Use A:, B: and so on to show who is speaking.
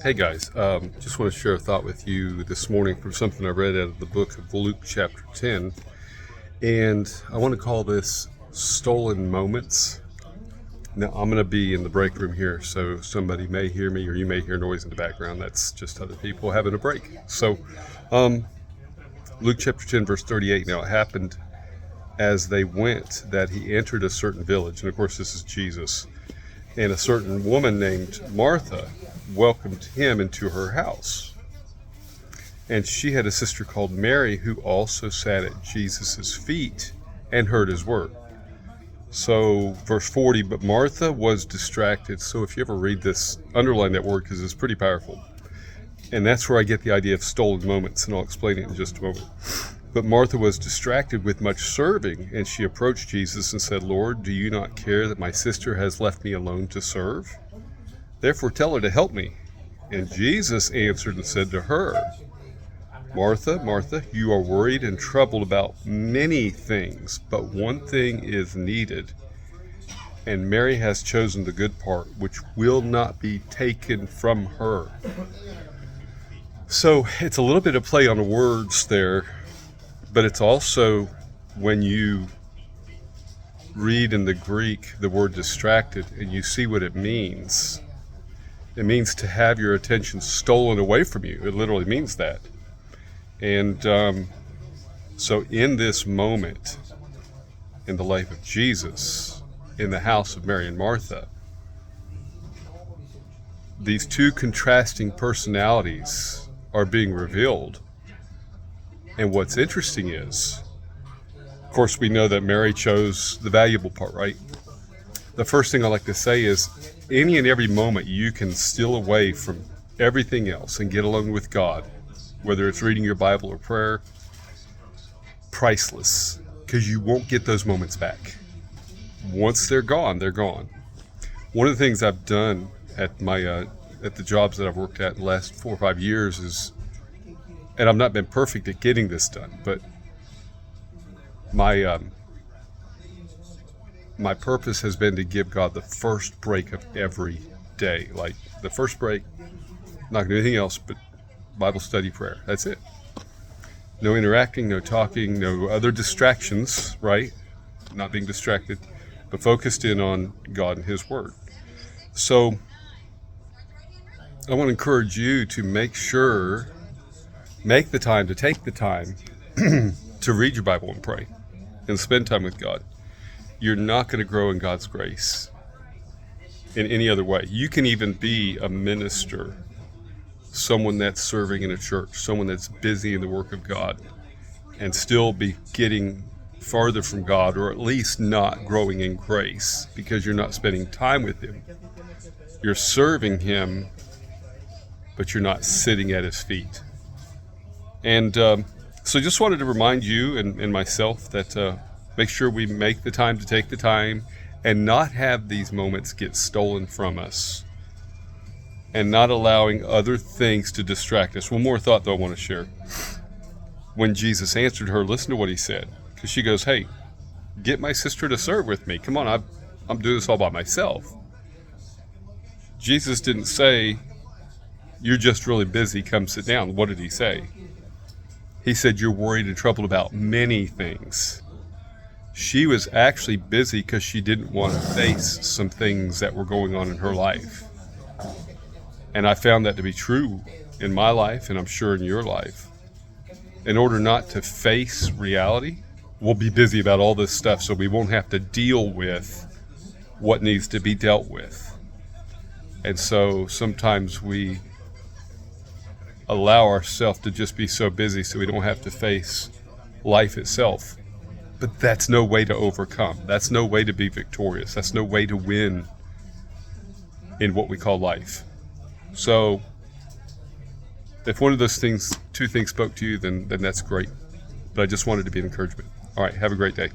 A: Hey guys, just want to share a thought with you this morning from something I read out of the book of Luke chapter 10. And I want to call this Stolen Moments. Now, I'm going to be in the break room here, so somebody may hear me or you may hear noise in the background. That's just other people having a break. So, Luke chapter 10, verse 38. Now, it happened as they went that he entered a certain village. And of course, this is Jesus. And a certain woman named Martha welcomed him into her house. And she had a sister called Mary who also sat at Jesus' feet and heard his word. So, verse 40, but Martha was distracted. So if you ever read this, underline that word because it's pretty powerful. And that's where I get the idea of stolen moments, and I'll explain it in just a moment. But Martha was distracted with much serving, and she approached Jesus and said, Lord, do you not care that my sister has left me alone to serve? Therefore tell her to help me. And Jesus answered and said to her, Martha, Martha, you are worried and troubled about many things, but one thing is needed. And Mary has chosen the good part, which will not be taken from her. So it's a little bit of play on words there, but it's also, when you read in the Greek the word distracted and you see what it means to have your attention stolen away from you. It literally means that. And so in this moment, in the life of Jesus, in the house of Mary and Martha, these two contrasting personalities are being revealed. And what's interesting is, of course, we know that Mary chose the valuable part, right? The first thing I like to say is, any and every moment you can steal away from everything else and get alone with God, whether it's reading your Bible or prayer, priceless, because you won't get those moments back. Once they're gone, they're gone. One of the things I've done at my at the jobs that I've worked at in the last 4 or 5 years is, and I've not been perfect at getting this done, but my purpose has been to give God the first break of every day. Like the first break, not going to do anything else but Bible study, prayer. That's it. No interacting, no talking, no other distractions, right? Not being distracted, but focused in on God and His Word. So I want to encourage you to make the time to take the time to read your Bible and pray and spend time with God. You're not going to grow in God's grace in any other way. You can even be a minister, someone that's serving in a church, someone that's busy in the work of God, and still be getting farther from God, or at least not growing in grace, because you're not spending time with Him. You're serving Him, but you're not sitting at His feet. And so just wanted to remind you and myself that make sure we make the time to take the time and not have these moments get stolen from us, and not allowing other things to distract us. One more thought, though, I want to share. When Jesus answered her, listen to what He said, because she goes, hey, get my sister to serve with me. Come on, I'm doing this all by myself. Jesus didn't say, you're just really busy, come sit down. What did He say? He said, you're worried and troubled about many things. She was actually busy because she didn't want to face some things that were going on in her life. And I found that to be true in my life, and I'm sure in your life. In order not to face reality, we'll be busy about all this stuff so we won't have to deal with what needs to be dealt with. And so sometimes we allow ourselves to just be so busy so we don't have to face life itself. But that's no way to overcome. That's no way to be victorious. That's no way to win in what we call life. So if one of those two things spoke to you, then that's great. But I just wanted to be an encouragement. All right, have a great day.